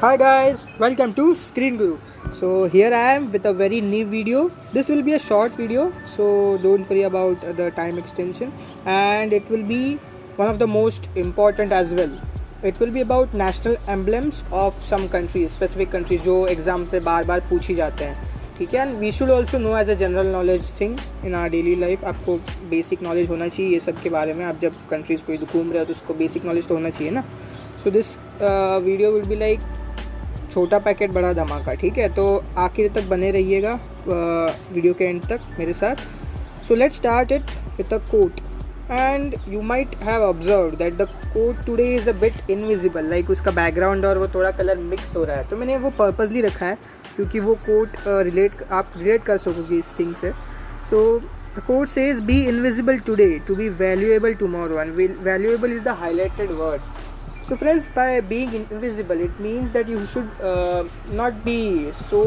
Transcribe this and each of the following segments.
Hi guys, welcome to Screen Guru. So here I am with a very new video. This will be a short video, so don't worry about the time extension, and it will be one of the most important as well. It will be about national emblems of some countries, specific countries जो exam पे बार बार पूछी जाते हैं. ठीक है. And we should also know as a general knowledge thing in our daily life. आपको बेसिक नॉलेज होना चाहिए ये सब के बारे में. आप जब कंट्रीज़ कोई घूम रहे हो तो उसको बेसिक नॉलेज तो होना चाहिए ना. So this video will be like छोटा पैकेट बड़ा धमाका. ठीक है, तो आखिर तक बने रहिएगा वीडियो के एंड तक मेरे साथ. So let's start it with a quote. And you might have observe that the quote today is a bit invisible. Like उसका बैकग्राउंड और वो थोड़ा कलर मिक्स हो रहा है, तो मैंने वो पर्पसली रखा है क्योंकि वो कोट आप रिलेट कर सकोगे इस थिंग से. So the quote says be invisible today to be valuable tomorrow. And valuable is the highlighted word. So friends, by being invisible, it means that you should not be so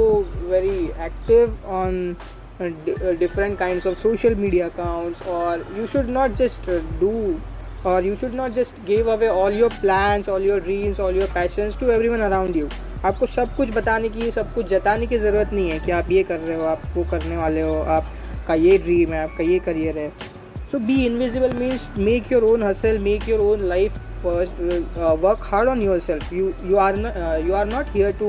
very active on different kinds of social media accounts, or you should not just you should not just give away all your plans, all your dreams, all your passions to everyone around you. आपको सब कुछ बताने की, सब कुछ जताने की ज़रूरत नहीं है कि आप ये कर रहे हो, आप वो करने वाले हो, आपका ये ड्रीम है, आपका ये करियर है. So be invisible means make your own hustle, make your own life first. Work hard on yourself. You are not here to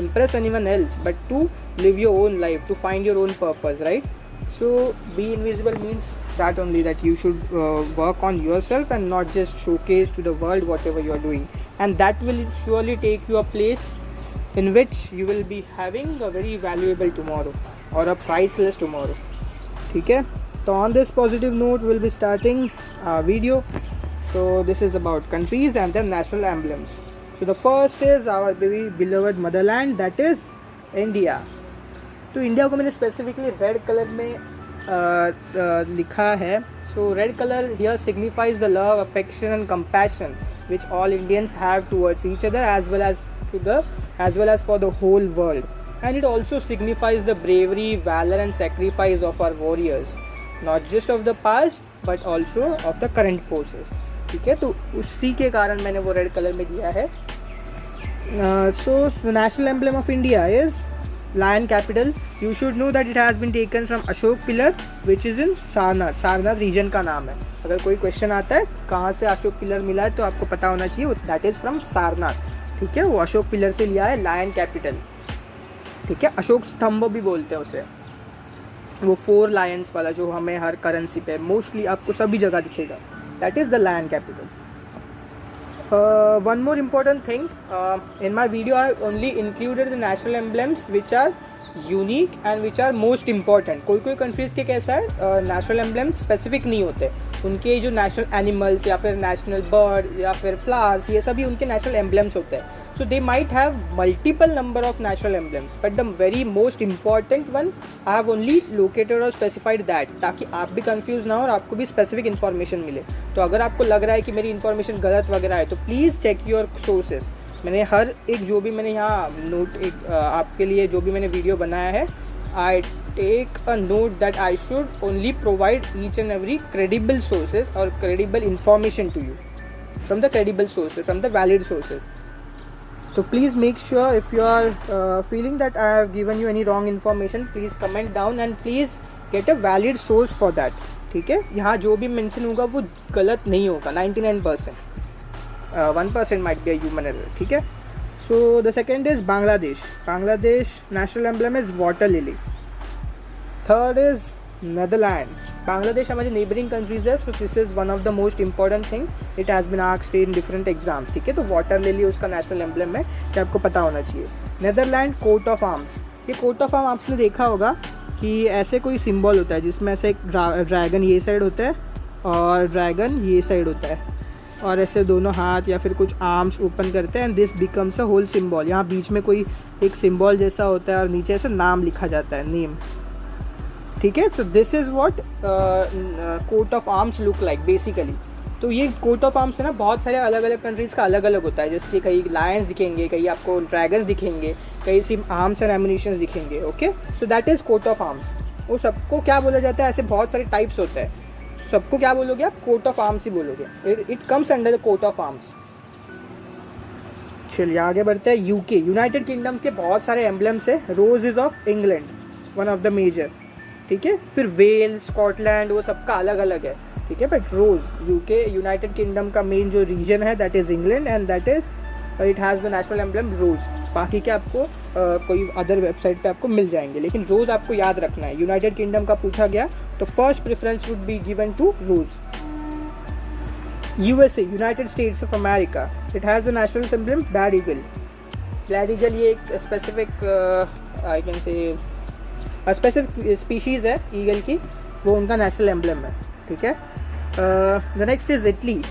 impress anyone else, but to live your own life, to find your own purpose, right? So be invisible means that only, that you should work on yourself and not just showcase to the world whatever you are doing, and that will surely take you a place in which you will be having a very valuable tomorrow or a priceless tomorrow. ठीक है. So on this positive note, we'll be starting our video. So this is about countries and then national emblems. So the first is our very beloved motherland, that is India. तो India को मैंने specifically red colour में लिखा है. So red colour here signifies the love, affection and compassion which all Indians have towards each other as well as for the whole world. And it also signifies the bravery, valor and sacrifice of our warriors, not just of the past but also of the current forces. ठीक है, तो उसी के कारण मैंने वो red colour में दिया है. So the national emblem of India is lion capital. You should know that it has been taken from Ashoka pillar which is in Sarnath. Sarnath region का नाम है. अगर कोई क्वेश्चन आता है कहाँ से अशोक पिलर मिला है तो आपको पता होना चाहिए दैट इज़ फ्रॉम सारनाथ. ठीक है, वो अशोक पिलर से लिया है, लायन कैपिटल. ठीक है, अशोक स्तंभ भी बोलते हैं उसे. वो 4 लायंस वाला जो हमें हर करेंसी पे मोस्टली आपको सभी जगह दिखेगा, that is the lion capital. One more important thing, in my video I only included the national emblems which are unique and which are most important. कोई कंट्रीज़ के कैसा है, नेशनल एम्ब्लेम्स स्पेसिफिक नहीं होते. उनके जो नेशनल एनिमल्स या फिर नेशनल बर्ड या फिर फ्लावर्स, ये सभी उनके नेशनल एम्ब्लेम्स होते हैं. So they might have multiple number of national emblems, but the very most important one I have only located or specified that, ताकि आप भी कंफ्यूज ना हो और आपको भी स्पेसिफिक इन्फॉर्मेशन मिले. तो अगर आपको लग रहा है कि मेरी इन्फॉर्मेशन गलत वगैरह है तो प्लीज़ चेक योर सोर्सेज. मैंने हर एक जो भी मैंने यहाँ आपके लिए जो भी मैंने वीडियो बनाया है, I take a note that I should only provide each and every credible sources और credible information to you from the credible sources, from the valid sources. So please make sure if you are feeling that I have given you any wrong information, please comment down and please get a valid source for that. ठीक है, यहाँ जो भी mention होगा वो गलत नहीं होगा 99%. 1% might be a human error. ठीक है. So the second is Bangladesh. Bangladesh national emblem is water lily. Third is Netherlands. Bangladesh हमारे neighboring countries है, so this is one of the most important thing. It has been asked in different exams. ठीक है, तो water lily उसका national emblem है, ये आपको पता होना चाहिए. Netherland coat of arms. ये कोट ऑफ आर्म आपने देखा होगा कि ऐसे कोई सिंबल होता है जिसमें ऐसे एक ड्रैगन ये साइड होता है और ड्रैगन ये साइड होता है, और ऐसे दोनों हाथ या फिर कुछ आर्म्स ओपन करते हैं and this becomes a whole symbol. यहाँ बीच में कोई एक सिंबल जैसा होता है और नीचे ऐसे नाम लिखा जाता है, नेम. ठीक है, so this is what coat of arms look like basically. तो ये कोट ऑफ आर्म्स है ना, बहुत सारे अलग अलग कंट्रीज़ का अलग अलग होता है. जैसे कि कहीं लायंस दिखेंगे, कहीं आपको ड्रैगन्स दिखेंगे, कहीं सिर्फ आर्म्स एंड एमुनिशंस दिखेंगे. Okay, so that is coat of arms. वो सबको क्या बोला जाता है, ऐसे बहुत सारे टाइप्स होते हैं. सबको क्या बोलोगे आप, कोट ऑफ आर्म्स ही बोलोगे. It comes under the coat of arms. चलिए आगे बढ़ते हैं। यूके, यूनाइटेड किंगडम के बहुत सारे एम्बलम्स है। Rose is of England, one of the major, ठीक है। फिर वेल्स, स्कॉटलैंड, वो सबका अलग अलग है, ठीक है। But rose, UK United Kingdom का मेन जो रीजन है that is England, and that is it has the national emblem rose. बाकी के आपको कोई अदर वेबसाइट पे आपको मिल जाएंगे, लेकिन रोज आपको याद रखना है। यूनाइटेड किंगडम का पूछा गया तो first preference would be given to rose. USA, United States of America, it has the national symbol bald eagle. Bald eagle ये एक specific I can say specific species है ईगल की, वो उनका नेशनल एम्बलम है, ठीक है। The next is Italy.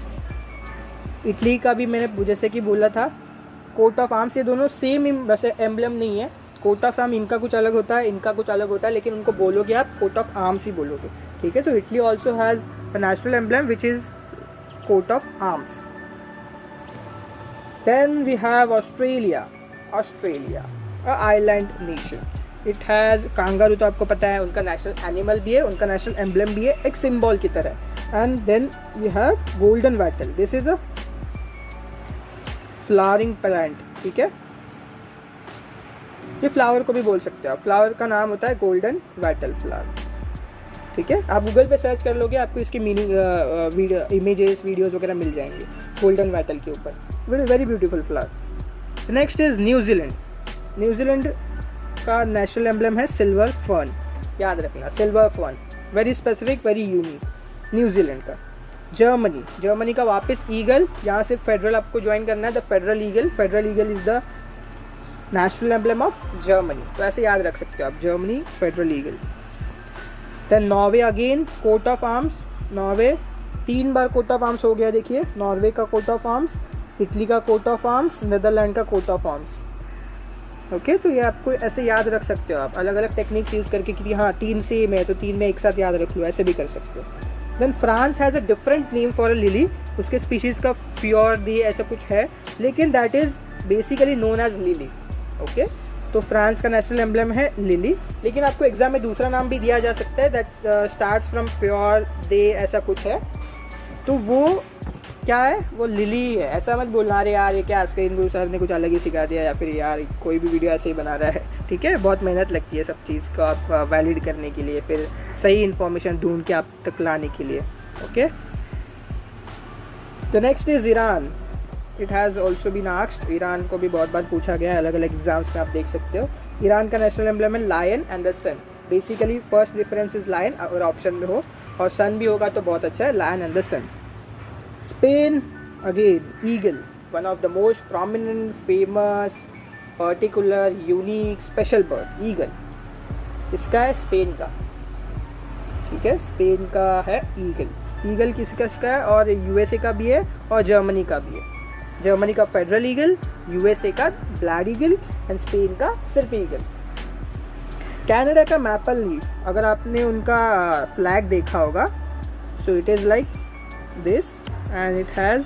Italy का भी मैंने जैसे कि बोला था कोट ऑफ आर्म्स, ये दोनों सेम वैसे एम्बलम नहीं है। कोट ऑफ आर्म इनका कुछ अलग होता है, इनका कुछ अलग होता है, लेकिन उनको बोलोगे आप कोट ऑफ आर्म्स ही बोलोगे, ठीक है। तो Italy also has a national emblem which is coat of arms. Then we have Australia, a island nation. It has kangaroo, तो आपको पता है उनका नेशनल एनिमल भी है, उनका नेशनल एम्बलम भी है, एक सिंबल की तरह। And then we have golden wattle, this is a flowering plant, ठीक है। ये फ्लावर को भी बोल सकते हो आप, फ्लावर का नाम होता है गोल्डन वाटल फ्लावर, ठीक है। आप गूगल पे सर्च कर लोगे, आपको इसकी मीनिंग इमेजेस वीडियोस वगैरह मिल जाएंगे गोल्डन वाटल के ऊपर। Very beautiful flower. Next is New Zealand. New Zealand का नेशनल एम्बलम है सिल्वर फर्न, याद रखना silver fern, very specific, very unique New Zealand का। जर्मनी, जर्मनी का वापस ईगल, यहाँ से फेडरल आपको ज्वाइन करना है, the federal eagle. Federal eagle is the national emblem of Germany, तो ऐसे याद रख सकते हो आप, Germany federal eagle. Then Norway again, coat of arms, Norway 3 बार कोट ऑफ आर्म्स हो गया, देखिए नॉर्वे का कोट ऑफ आर्म्स, इटली का कोट ऑफ आर्म्स, नीदरलैंड का कोट ऑफ आर्म्स, ओके। तो ये आपको ऐसे याद रख सकते हो आप, अलग अलग टेक्निक्स यूज़ करके कि हाँ 3 सेम है तो 3 में एक साथ याद रख लो, ऐसे भी कर सकते हो। Then France has a different name for a lily, उसके स्पीशीज़ का फ्योर दी ऐसा कुछ है, लेकिन that is basically known as lily, okay. तो फ्रांस का नेशनल एम्बलम है लिली, लेकिन आपको एग्जाम में दूसरा नाम भी दिया जा सकता है, दैट स्टार्ट्स फ्रॉम फ्योर दे, ऐसा कुछ है। तो वो क्या है, वो लिली है। ऐसा मत बोलना अरे यार ये क्या स्क्रीन गुरु सर ने कुछ अलग ही सिखा दिया, या फिर यार कोई भी वीडियो ऐसे ही बना रहा है, ठीक है। बहुत मेहनत लगती है सब चीज़ को आप वैलिड करने के लिए, फिर सही इन्फॉर्मेशन ढूंढ के आप तक लाने के लिए, okay. The next is Iran. It has also been asked, Iran को भी बहुत बार पूछा गया है, अलग अलग एग्जाम्स में आप देख सकते हो। ईरान का नेशनल एम्बलम है lion and the sun. Basically first difference is lion, अगर ऑप्शन में हो, और सन भी होगा तो बहुत अच्छा है, lion and the sun. Spain again, eagle, one of the most prominent, famous, particular, unique, special bird, eagle. इसका है स्पेन का, ठीक है, स्पेन का है ईगल। ईगल किसका है, और यूएसए का भी है और जर्मनी का भी है। जर्मनी का फेडरल ईगल, यूएसए का ब्लैड ईगल, एंड स्पेन का सिर्फ ईगल। कनाडा का मैपल लीफ, अगर आपने उनका फ्लैग देखा होगा, so it is like this and it has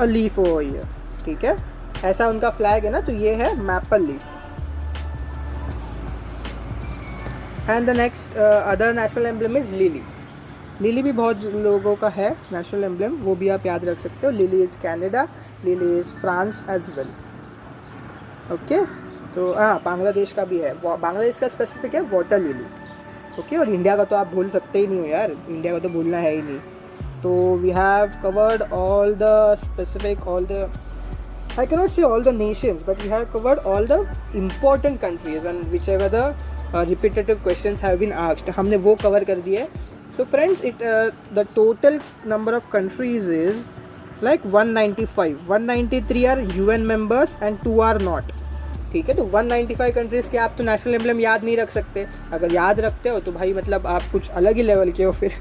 a leaf over here, ठीक है, ऐसा उनका फ्लैग है ना, तो ये है maple leaf. And the next other national emblem is lily. Lily भी बहुत लोगों का है नेशनल एम्बलम, वो भी आप याद रख सकते हो। Lily is Canada, lily is France as well, okay. तो हाँ बांग्लादेश का भी है, बांग्लादेश का स्पेसिफिक है वाटर लिली, ओके। और इंडिया का तो आप भूल सकते ही नहीं हो यार, इंडिया का तो भूलना है ही नहीं। तो we have covered all the specific, all the, I can not say all the nations, but we have covered all the important countries and which ever the repetitive questions have been asked, हमने वो cover कर दिए है। So friends, the total number of countries is like 195. 193 are UN members and 2 are not. ठीक है, तो 195 countries के आप तो नेशनल एम्बलम याद नहीं रख सकते। अगर याद रखते हो तो भाई मतलब आप कुछ अलग ही लेवल के हो फिर।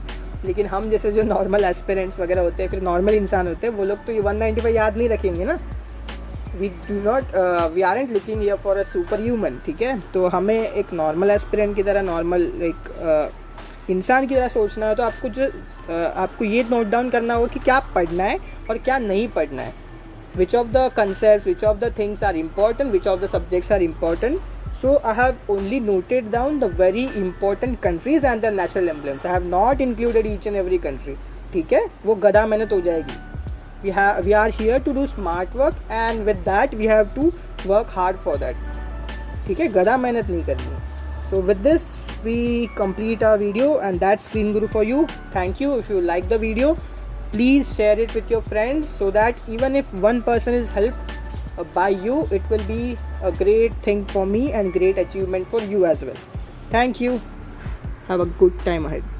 लेकिन हम जैसे जो नॉर्मल एस्पिरेंट्स वगैरह होते हैं, फिर नॉर्मल इंसान होते हैं, वो लोग तो ये 195 याद नहीं रखेंगे ना। We aren't looking here for a super human, ठीक है। तो हमें एक नॉर्मल एस्पिरेंट की तरह, नॉर्मल एक इंसान की तरह सोचना है। तो आपको ये नोट डाउन करना होगा कि क्या पढ़ना है और क्या नहीं पढ़ना है, which of the concept, which of the things are important, which of the subjects are important. So I have only noted down the very important countries and the national emblems. I have not included each and every country, ठीक है। वो गधा मेहनत हो जाएगी, we are here to do smart work, and with that we have to work hard for that. ठीक है, गधा मेहनत नहीं करनी है. So with this we complete our video, and that's Screen Guru for you. Thank you. If you like the video, please share it with your friends, so that even if one person is helped by you, it will be a great thing for me and great achievement for you as well. Thank you. Have a good time ahead.